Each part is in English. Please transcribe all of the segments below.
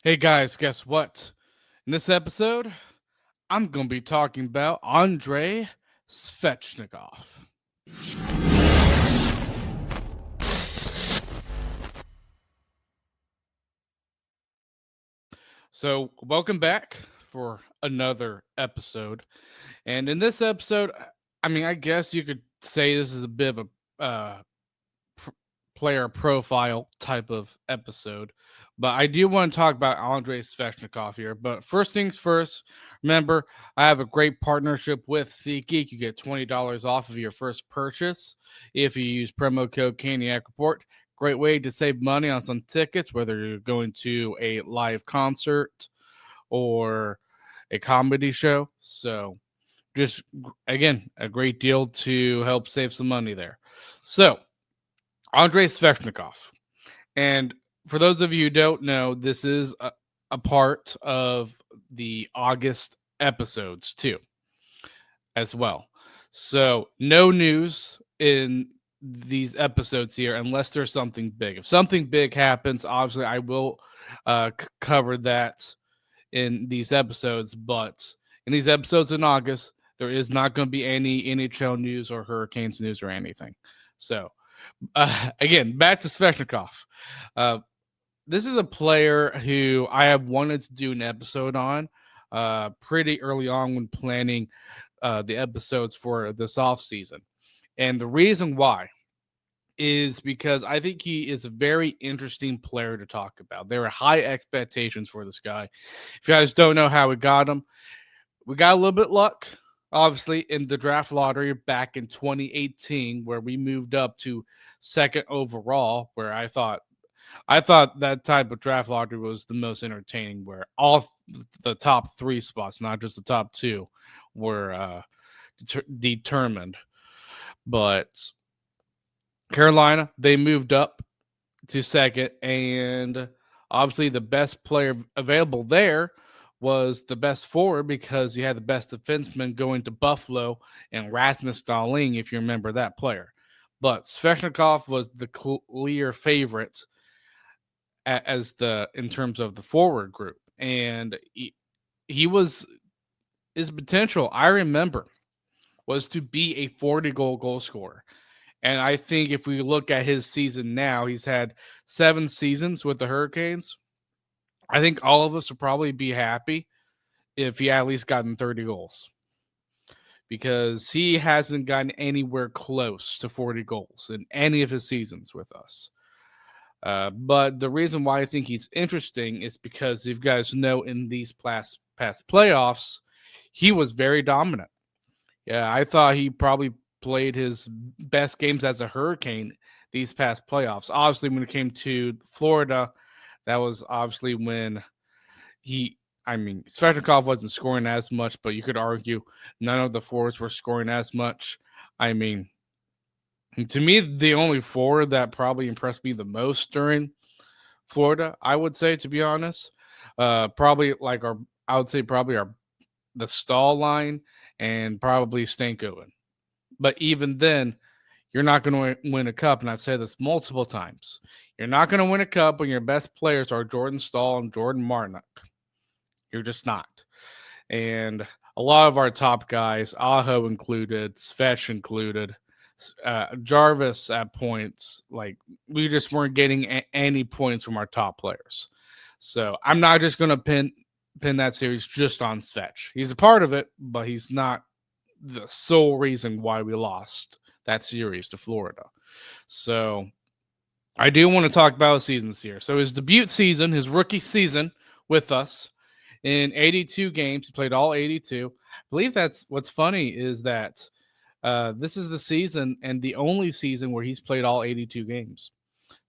Hey guys, guess what? In this episode, I'm going to be talking about Andrei Svechnikov. So, welcome back for another episode. And in this episode, I guess you could say this is a bit of a pr- player profile type of episode. But I do want to talk about Andrei Svechnikov here. But first things first, remember, I have a great partnership with SeatGeek. You get $20 off of your first purchase if you use promo code Caniac Report. Great way to save money on some tickets, whether you're going to a live concert or a comedy show. So, just again, a great deal to help save some money there. So, Andrei Svechnikov. And for those of you who don't know, this is a part of the August episodes too, as well. So no news in these episodes here unless there's something big. If something big happens, obviously I will cover that in these episodes. But in these episodes in August, there is not going to be any NHL news or Hurricanes news or anything. So again, back to Svechnikov. Uh, this is a player who I have wanted to do an episode on pretty early on when planning the episodes for this off season. And the reason why is because I think he is a very interesting player to talk about. There are high expectations for this guy. If you guys don't know how we got him, we got a little bit luck, obviously, in the draft lottery back in 2018, where we moved up to second overall, where I thought that type of draft lottery was the most entertaining, where all the top three spots, not just the top two, were determined. But Carolina, they moved up to second, and obviously the best player available there was the best forward because you had the best defenseman going to Buffalo and Rasmus Dahlin, if you remember that player. But Svechnikov was the clear favorite as the in terms of the forward group, and he was his potential. I remember was to be a 40 goal scorer. And I think if we look at his season now, he's had 7 seasons with the Hurricanes. I think all of us would probably be happy if he at least gotten 30 goals because he hasn't gotten anywhere close to 40 goals in any of his seasons with us. But the reason why I think he's interesting is because you guys know in these past playoffs, he was very dominant. Yeah, I thought he probably played his best games as a Hurricane these past playoffs. Obviously, when it came to Florida, that was obviously when Svechnikov wasn't scoring as much, but you could argue none of the forwards were scoring as much. I mean, to me, the only forward that probably impressed me the most during Florida, I would say, to be honest, probably like I would say probably the stall line and probably Stankoven. But even then, you're not going to win a cup. And I've said this multiple times. You're not going to win a cup when your best players are Jordan Stahl and Jordan Martinook. You're just not. And a lot of our top guys, Aho included, Svech included, Jarvis at points, like we just weren't getting any points from our top players. So I'm not just going to pin that series just on Svech. He's a part of it, but he's not the sole reason why we lost that series to Florida. So I do want to talk about his seasons here. So his debut season, his rookie season with us in 82 games, he played all 82. I believe that's what's funny is that this is the season and the only season where he's played all 82 games.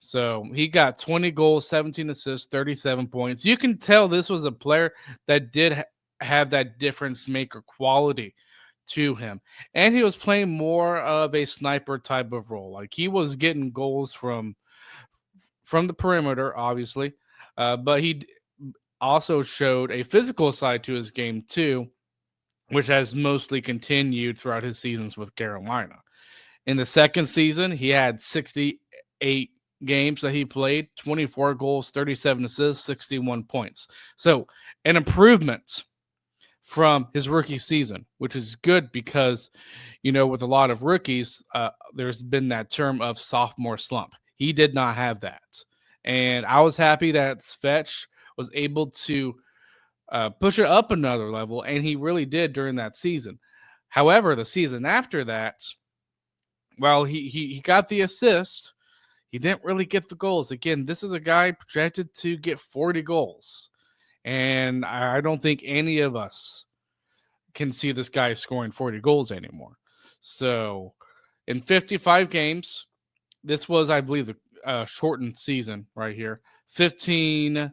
So he got 20 goals, 17 assists, 37 points. You can tell this was a player that did have that difference maker quality to him. And he was playing more of a sniper type of role. Like he was getting goals from the perimeter, obviously, but he also showed a physical side to his game too, which has mostly continued throughout his seasons with Carolina. In the second season, he had 68 games that he played, 24 goals, 37 assists, 61 points. So an improvement from his rookie season, which is good because, with a lot of rookies, there's been that term of sophomore slump. He did not have that. And I was happy that Svech was able to push it up another level, and he really did during that season. However, the season after that, well, he got the assist. He didn't really get the goals. Again, this is a guy projected to get 40 goals. And I don't think any of us can see this guy scoring 40 goals anymore. So in 55 games, this was, I believe, the shortened season right here. 15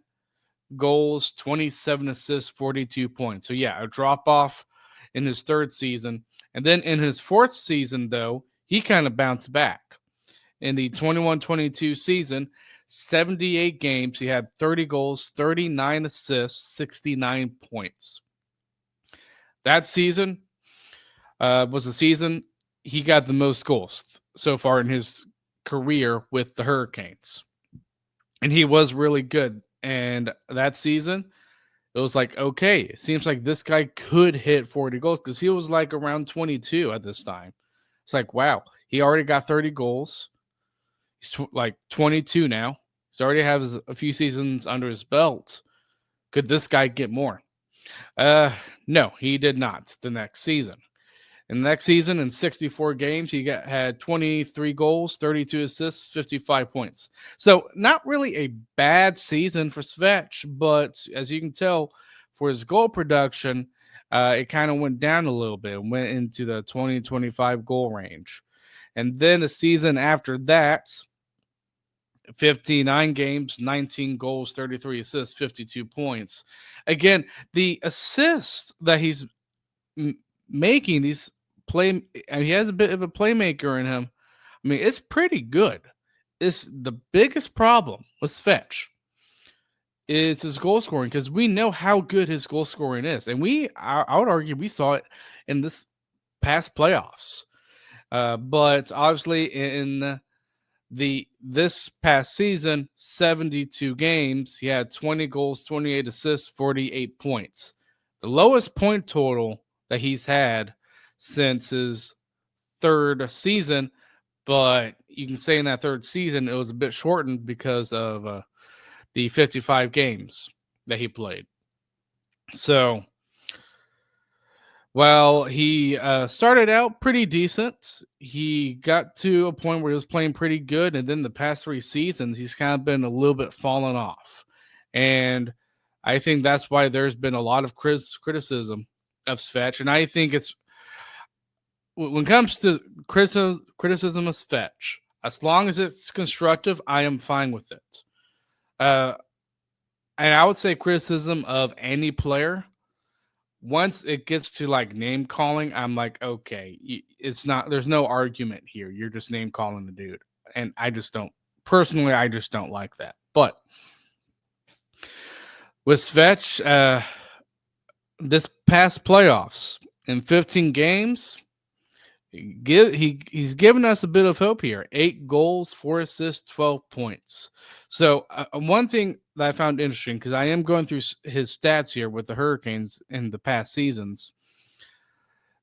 goals, 27 assists, 42 points. So yeah, a drop off in his third season. And then in his fourth season, though, he kind of bounced back. In the 21-22 season, 78 games, he had 30 goals, 39 assists, 69 points. That season was the season he got the most goals so far in his career with the Hurricanes. And he was really good. And that season, it was like, okay, it seems like this guy could hit 40 goals because he was like around 22 at this time. It's like, wow, he already got 30 goals. He's like 22 now. He's already has a few seasons under his belt. Could this guy get more? No, he did not the next season. In the next season, in 64 games, he had 23 goals, 32 assists, 55 points. So not really a bad season for Svech, but as you can tell, for his goal production, it kind of went down a little bit, went into the 20-25 goal range. And then the season after that, 59 games, 19 goals, 33 assists, 52 points. Again, the assists that he's making, these he has a bit of a playmaker in him. I mean, it's pretty good. It's the biggest problem with Svech is his goal scoring because we know how good his goal scoring is, and I would argue we saw it in this past playoffs. But obviously in this past season, 72 games, he had 20 goals, 28 assists, 48 points. The lowest point total that he's had since his third season, but you can say in that third season it was a bit shortened because of the 55 games that he played. So, well, he started out pretty decent. He got to a point where he was playing pretty good, and then the past 3 seasons, he's kind of been a little bit fallen off. And I think that's why there's been a lot of criticism of Svech. And I think it's when it comes to criticism of Svech, as long as it's constructive, I am fine with it. And I would say criticism of any player, once it gets to like name calling, I'm like, okay, it's not, there's no argument here. You're just name calling the dude. And I just don't, personally, I just don't like that. But with Svech, this past playoffs, in 15 games, he's given us a bit of hope here. 8 goals, 4 assists, 12 points. So one thing that I found interesting, because I am going through his stats here with the Hurricanes in the past seasons,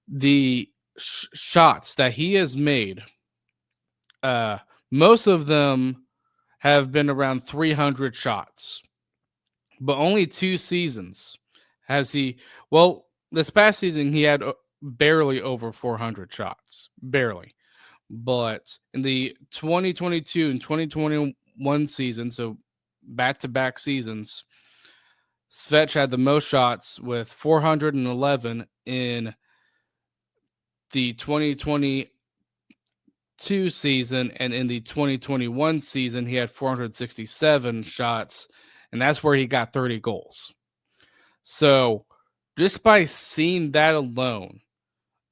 the shots that he has made, most of them have been around 300 shots, but only 2 seasons has he. Well, this past season he had barely over 400 shots, barely. But in the 2022 and 2021 season, so back-to-back seasons, Svech had the most shots with 411 in the 2022 season, and in the 2021 season, he had 467 shots, and that's where he got 30 goals. So just by seeing that alone,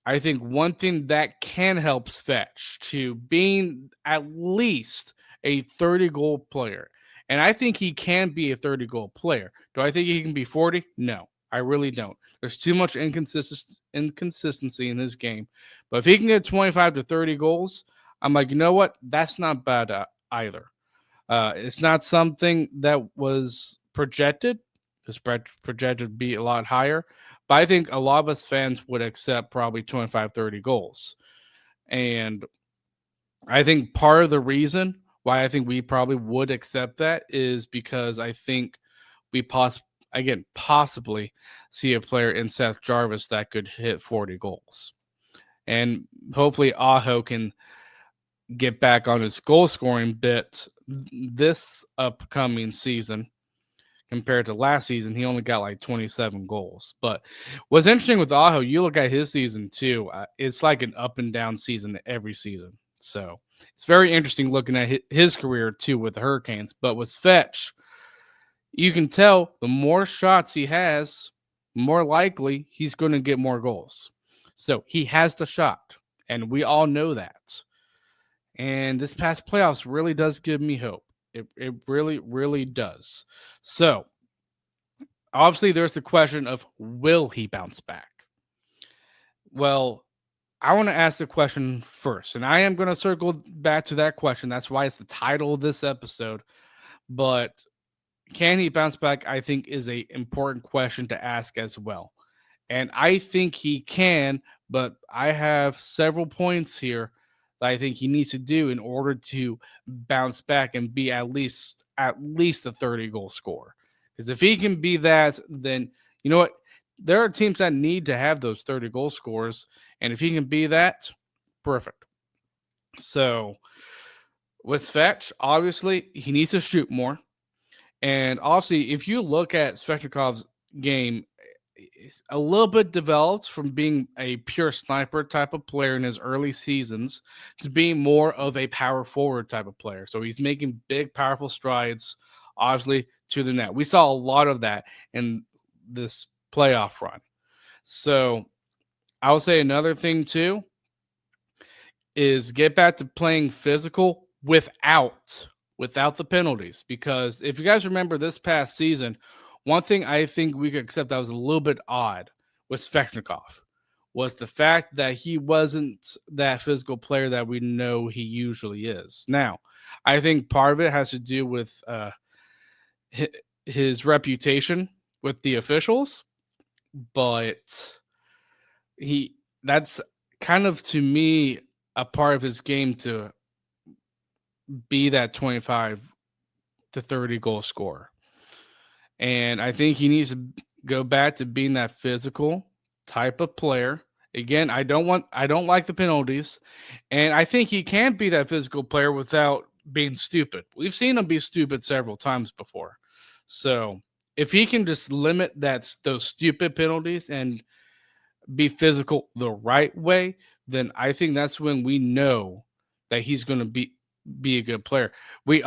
I think one thing that can help Svech to being at least a 30-goal player, and I think he can be a 30-goal player. Do I think he can be 40? No, I really don't. There's too much inconsistency in his game. But if he can get 25 to 30 goals, I'm like, you know what? That's not bad either. It's not something that was projected. It's projected to be a lot higher. But I think a lot of us fans would accept probably 25, 30 goals. And I think part of the reason why I think we probably would accept that is because I think we possibly see a player in Seth Jarvis that could hit 40 goals. And hopefully Aho can get back on his goal scoring bit this upcoming season compared to last season. He only got like 27 goals. But what's interesting with Aho, you look at his season too, it's like an up and down season every season. So it's very interesting looking at his career too with the Hurricanes. But with Fetch, you can tell the more shots he has, more likely he's going to get more goals. So he has the shot, and we all know that. And this past playoffs really does give me hope. It really, really does. So obviously, there's the question of will he bounce back? Well, I want to ask the question first, and I am going to circle back to that question. That's why it's the title of this episode. But can he bounce back? I think is a important question to ask as well. And I think he can, but I have several points here that I think he needs to do in order to bounce back and be at least a 30 goal scorer. Because if he can be that, then you know what? There are teams that need to have those 30 goal scores. And if he can be that, perfect. So with Fetch, obviously, he needs to shoot more. And obviously, if you look at Svechnikov's game, it's a little bit developed from being a pure sniper type of player in his early seasons to being more of a power forward type of player. So he's making big, powerful strides, obviously, to the net. We saw a lot of that in this playoff run. So I would say another thing, too, is get back to playing physical without the penalties. Because if you guys remember this past season, one thing I think we could accept that was a little bit odd with Svechnikov was the fact that he wasn't that physical player that we know he usually is. Now, I think part of it has to do with his reputation with the officials, but that's kind of to me a part of his game to be that 25 to 30 goal scorer. And I think he needs to go back to being that physical type of player. Again, I don't like the penalties. And I think he can be that physical player without being stupid. We've seen him be stupid several times before. So if he can just limit those stupid penalties and be physical the right way, then I think that's when we know that he's going to be a good player. We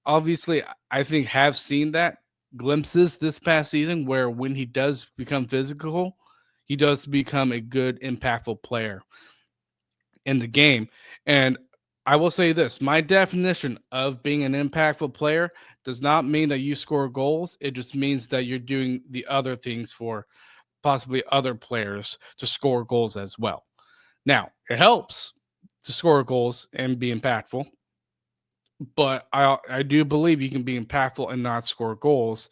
obviously, I think, have seen that glimpses this past season where when he does become physical, he does become a good, impactful player in the game. And I will say this, my definition of being an impactful player does not mean that you score goals. It just means that you're doing the other things for possibly other players to score goals as well. Now, it helps to score goals and be impactful, but I do believe you can be impactful and not score goals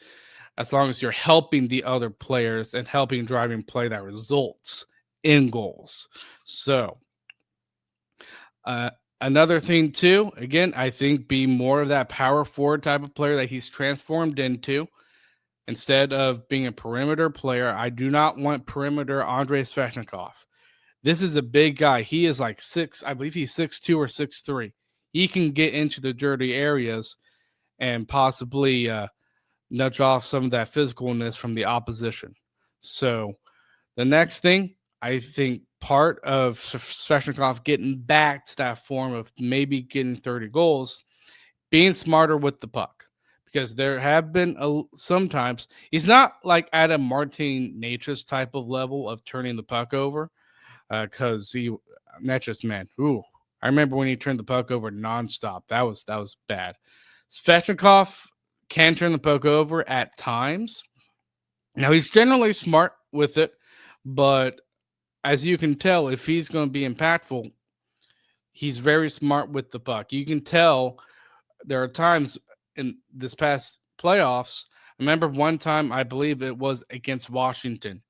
as long as you're helping the other players and helping driving play that results in goals. So, uh, another thing too, again, I think be more of that power forward type of player that he's transformed into. Instead of being a perimeter player, I do not want perimeter Andrei Svechnikov. This is a big guy. He is like I believe he's 6'2" or 6'3". He can get into the dirty areas and possibly nudge off some of that physicalness from the opposition. So the next thing, I think part of Svechnikov getting back to that form of maybe getting 30 goals, being smarter with the puck. Because there have been sometimes he's not like at a Martin Necas type of level of turning the puck over. Because Necas, man, ooh, I remember when he turned the puck over nonstop. That was bad. Svechnikov can turn the puck over at times. Now he's generally smart with it, but as you can tell, if he's going to be impactful, he's very smart with the puck. You can tell there are times in this past playoffs. I remember one time, I believe it was against Washington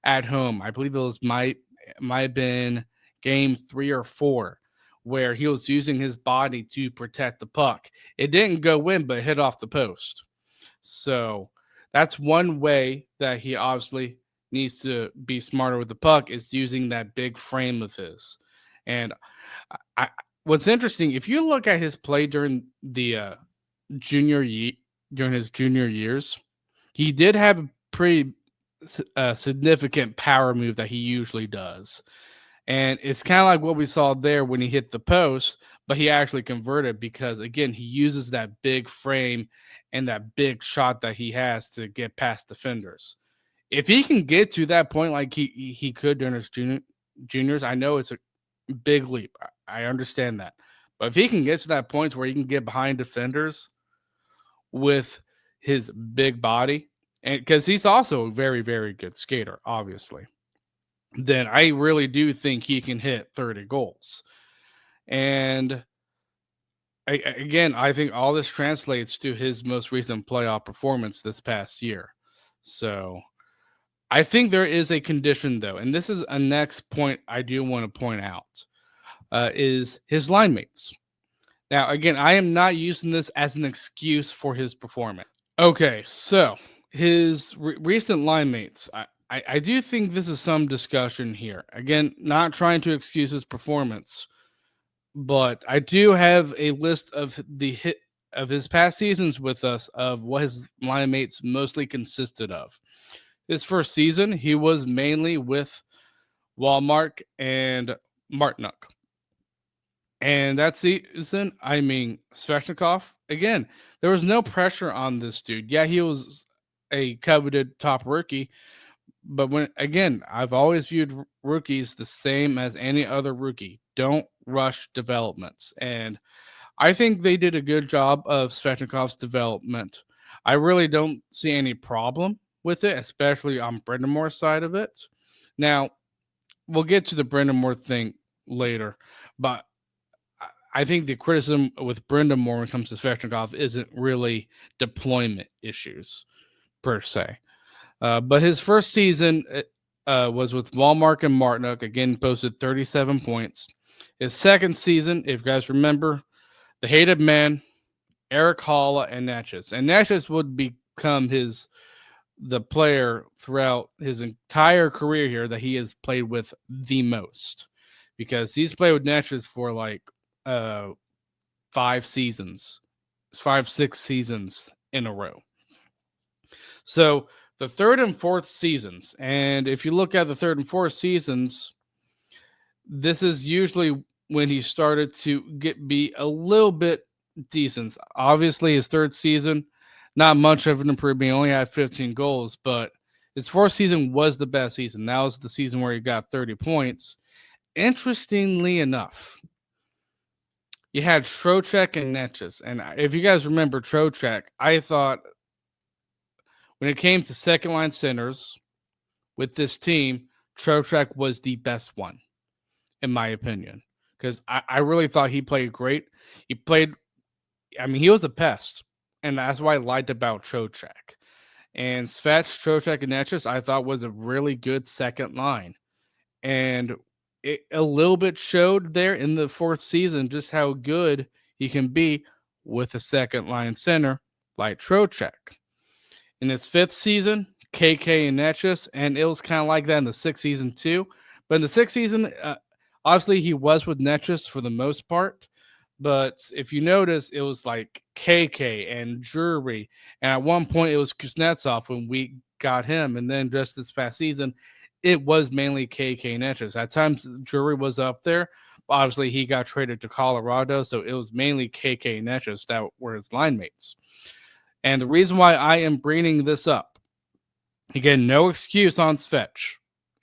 at home. I believe it was might have been game 3 or 4, where he was using his body to protect the puck. It didn't go in, but hit off the post. So that's one way that he obviously needs to be smarter with the puck, is using that big frame of his. And I what's interesting, if you look at his play during the junior ye- during his junior years, he did have a pretty significant power move that he usually does. And it's kind of like what we saw there when he hit the post, but he actually converted because, again, he uses that big frame and that big shot that he has to get past defenders. If he can get to that point like he could during his juniors, I know it's a big leap. I understand that. But if he can get to that point where he can get behind defenders with his big body, and because he's also a very, very good skater, obviously, then I really do think he can hit 30 goals. And again, I think all this translates to his most recent playoff performance this past year. So I think there is a condition, though, and this is a next point I do want to point out, is his line mates. Now, again, I am not using this as an excuse for his performance. Okay, so his recent line mates, I do think this is some discussion here. Again, not trying to excuse his performance, but I do have a list of his past seasons with us of what his line mates mostly consisted of. His first season, he was mainly with Walmart and Martinuk. And that season, I mean, Svechnikov, again, there was no pressure on this dude. Yeah, he was a coveted top rookie, but when, again, I've always viewed rookies the same as any other rookie. Don't rush developments. And I think they did a good job of Svechnikov's development. I really don't see any problem with it, especially on Brendan Moore's side of it. Now, we'll get to the Brendan Moore thing later, but I think the criticism with Brendan Moore when it comes to Svechnikov isn't really deployment issues per se. But his first season was with Walmart and Martinuk. Again, posted 37 points. His second season, if you guys remember, the hated man, Eric Halla and Natchez. And Natchez would become the player throughout his entire career here that he has played with the most, because he's played with Natchez for like 5 seasons, 5, 6 seasons in a row. So the third and fourth seasons, and if you look at the third and fourth seasons, this is usually when he started to be a little bit decent. Obviously, his third season, not much of an improvement. He only had 15 goals, but his fourth season was the best season. That was the season where he got 30 points. Interestingly enough, you had Trocheck and Netches. And if you guys remember Trocheck, I thought when it came to second line centers with this team, Trocheck was the best one, in my opinion, because I really thought he played great. He played, I mean, he was a pest, and that's why I liked about Trocheck. And Svech, Trocheck, and Netches, I thought was a really good second line. And it a little bit showed there in the fourth season just how good he can be with a second line center like Trocheck. In his fifth season, KK and Netchus, and it was kind of like that in the sixth season too. But in the sixth season, obviously he was with Netchus for the most part. But if you notice, it was like KK and Drury, and at one point it was Kuznetsov when we got him, and then just this past season, it was mainly KK and Netchus. At times, Drury was up there. Obviously, he got traded to Colorado, so it was mainly KK and Netchus that were his line mates. And the reason why I am bringing this up, again, no excuse on Svech.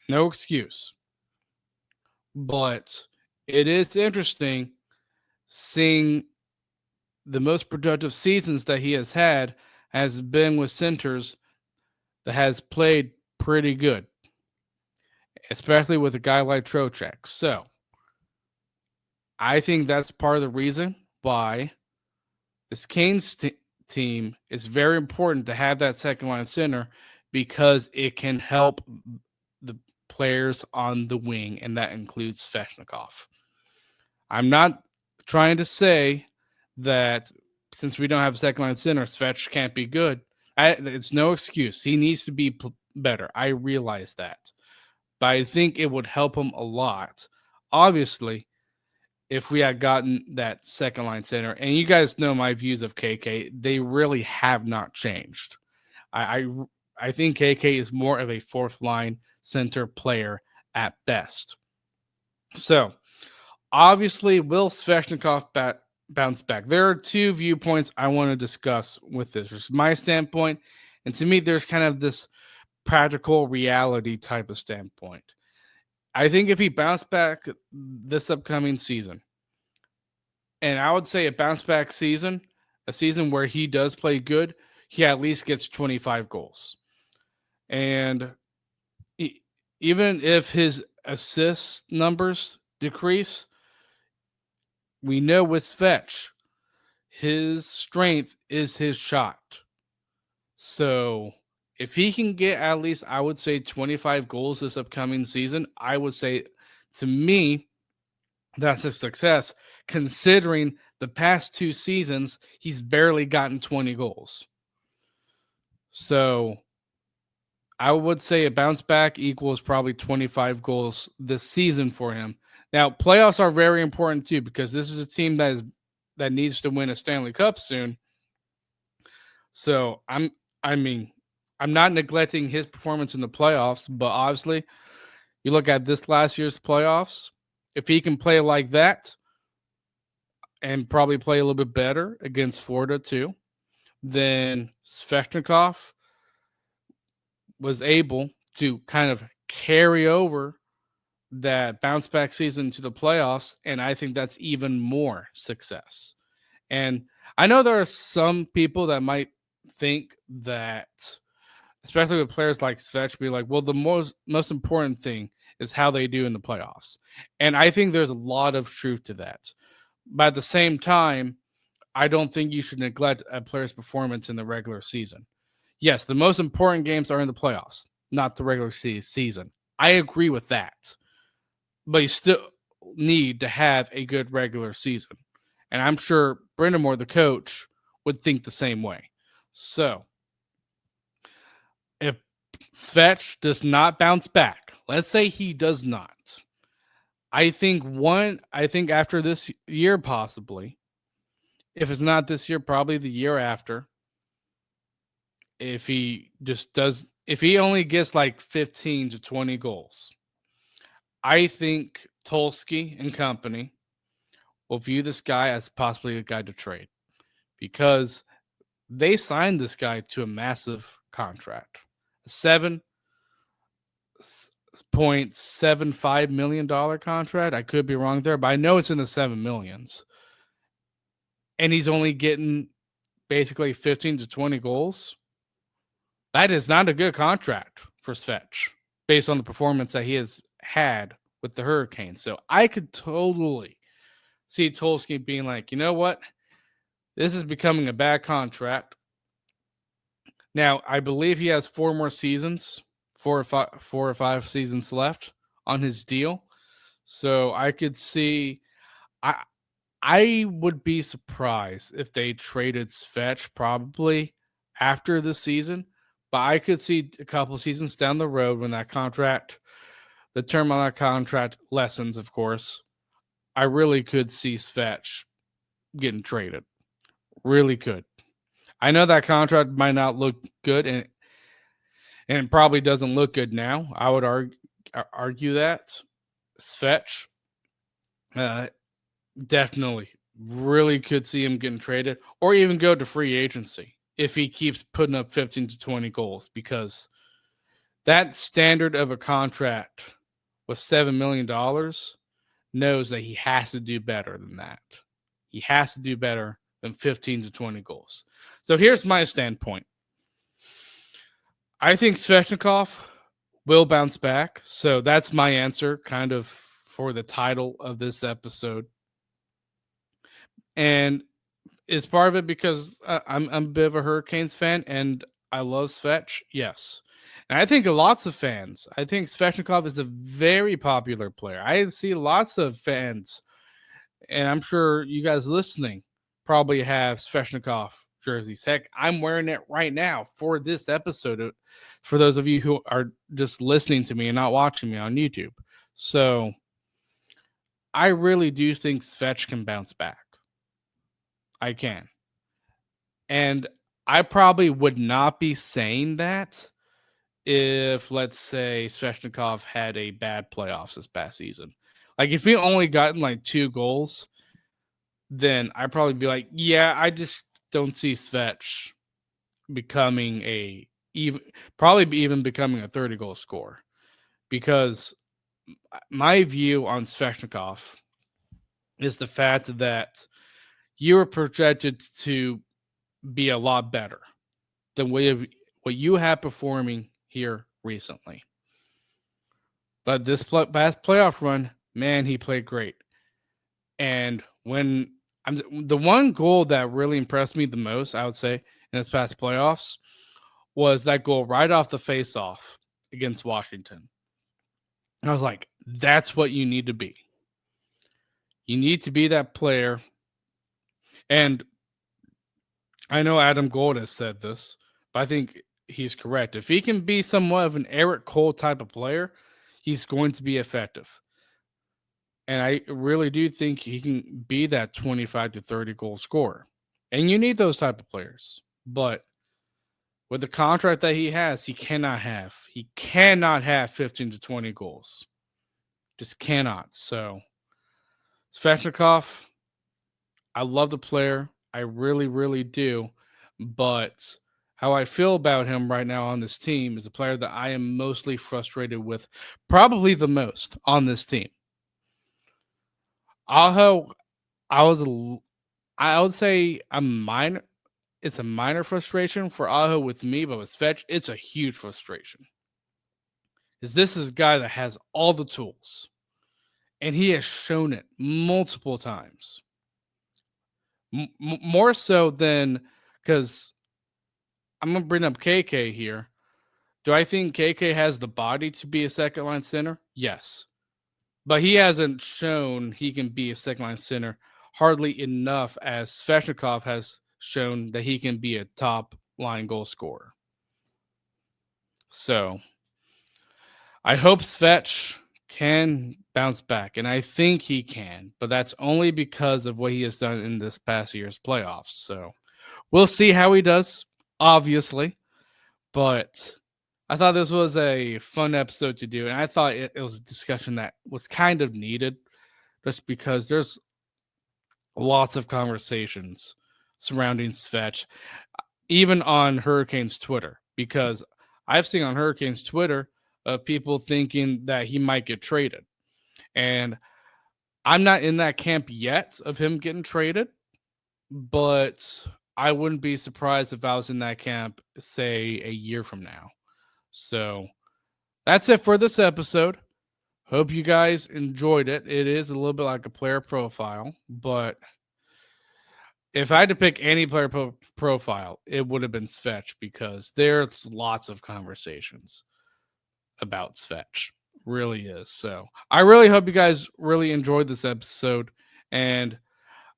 No excuse. But it is interesting seeing the most productive seasons that he has been with centers that has played pretty good, especially with a guy like Trocheck. So I think that's part of the reason why This Canes team is very important to have that second line center because it can help the players on the wing, and that includes Svechnikov. I'm not trying to say that since we don't have a second line center, Svech can't be good. It's no excuse. He needs to be better. I realize that. But I think it would help him a lot. Obviously, if we had gotten that second line center, and you guys know my views of KK, they really have not changed. I I think KK is more of a fourth line center player at best. So obviously, will Svechnikov bounce back? There are two viewpoints I want to discuss with this. There's my standpoint, and to me, there's kind of this practical reality type of standpoint. I think if he bounced back this upcoming season, and I would say a bounce back season, a season where he does play good, he at least gets 25 goals. And even if his assist numbers decrease, we know with Svech, his strength is his shot. So if he can get at least, I would say 25 goals this upcoming season, I would say to me, that's a success considering the past two seasons, he's barely gotten 20 goals. So I would say a bounce back equals probably 25 goals this season for him. Now, playoffs are very important too because this is a team that needs to win a Stanley Cup soon. So I'm not neglecting his performance in the playoffs, but obviously, you look at this last year's playoffs, if he can play like that and probably play a little bit better against Florida too, then Svechnikov was able to kind of carry over that bounce back season to the playoffs, and I think that's even more success. And I know there are some people that might think that, especially with players like Svech, be like, well, the most important thing is how they do in the playoffs. And I think there's a lot of truth to that. But at the same time, I don't think you should neglect a player's performance in the regular season. Yes, the most important games are in the playoffs, not the regular season. I agree with that. But you still need to have a good regular season. And I'm sure Brendan Moore, the coach, would think the same way. So if Svech does not bounce back, let's say he does not. I think after this year, possibly, if it's not this year, probably the year after, if he only gets like 15 to 20 goals, I think Tulsky and company will view this guy as possibly a guy to trade because they signed this guy to a massive contract, $7.75 million contract. I could be wrong there, but I know it's in the 7 millions. And he's only getting basically 15 to 20 goals. That is not a good contract for Svech based on the performance that he has had with the Hurricanes. So I could totally see Tulsky being like, you know what? This is becoming a bad contract. Now, I believe he has 4 more seasons, 4 or 5 seasons left on his deal. So I could see I would be surprised if they traded Svech probably after the season, but I could see a couple seasons down the road when the term on that contract lessens, of course. I really could see Svech getting traded. Really could. I know that contract might not look good, and it probably doesn't look good now. I would argue that Svech definitely really could see him getting traded or even go to free agency if he keeps putting up 15 to 20 goals, because that standard of a contract with $7 million knows that he has to do better than that. He has to do better than 15 to 20 goals. So here's my standpoint. I think Svechnikov will bounce back. So that's my answer kind of for the title of this episode. And Is part of it because I'm a bit of a Hurricanes fan and I love Svech? Yes. And I think lots of fans. I think Svechnikov is a very popular player. I see lots of fans, and I'm sure you guys listening probably have Svechnikov jerseys. Heck, I'm wearing it right now for this episode. For those of you who are just listening to me and not watching me on YouTube. So I really do think Svech can bounce back. I can. And I probably would not be saying that if, let's say, Svechnikov had a bad playoffs this past season. Like, if he only gotten like 2 goals, then I'd probably be like, yeah, I just don't see Svech becoming even becoming a 30-goal scorer. Because my view on Svechnikov is the fact that you were projected to be a lot better than what you have performing here recently. But this past playoff run, man, he played great. And when the one goal that really impressed me the most, I would say, in this past playoffs was that goal right off the face-off against Washington. I was like, that's what you need to be. You need to be that player. And I know Adam Gold has said this, but I think he's correct. If he can be somewhat of an Eric Cole type of player, he's going to be effective. And I really do think he can be that 25 to 30 goal scorer. And you need those type of players. But with the contract that he has, he cannot have 15 to 20 goals. Just cannot. So Svechnikov, I love the player. I really, really do. But how I feel about him right now on this team is a player that I am mostly frustrated with, probably the most on this team. Aho, I would say it's a minor frustration for Aho with me, but with Svech, it's a huge frustration. Because this is a guy that has all the tools. And he has shown it multiple times. More so than, because I'm going to bring up KK here. Do I think KK has the body to be a second line center? Yes. But he hasn't shown he can be a second line center hardly enough as Svechnikov has shown that he can be a top line goal scorer. So I hope Svech can bounce back, and I think he can, but that's only because of what he has done in this past year's playoffs. So we'll see how he does, obviously, but I thought this was a fun episode to do, and I thought it was a discussion that was kind of needed just because there's lots of conversations surrounding Svech, even on Hurricanes Twitter, because I've seen on Hurricanes Twitter of people thinking that he might get traded. And I'm not in that camp yet of him getting traded, but I wouldn't be surprised if I was in that camp, say, a year from now. So that's it for this episode. Hope you guys enjoyed it. It is a little bit like a player profile, but if I had to pick any player profile, it would have been Svech because there's lots of conversations about Svech. Really is. So I really hope you guys really enjoyed this episode. And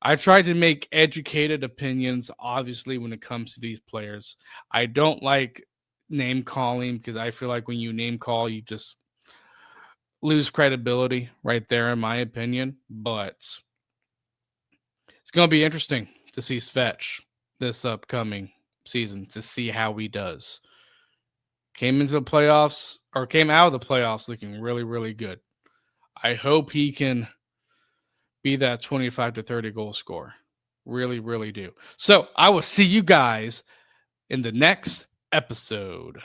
I tried to make educated opinions, obviously, when it comes to these players. I don't like name calling because I feel like when you name call, you just lose credibility right there, in my opinion. But it's going to be interesting to see Svech this upcoming season to see how he does. Came out of the playoffs looking really, really good. I hope he can be that 25 to 30 goal scorer. Really, really do. So I will see you guys in the next episode.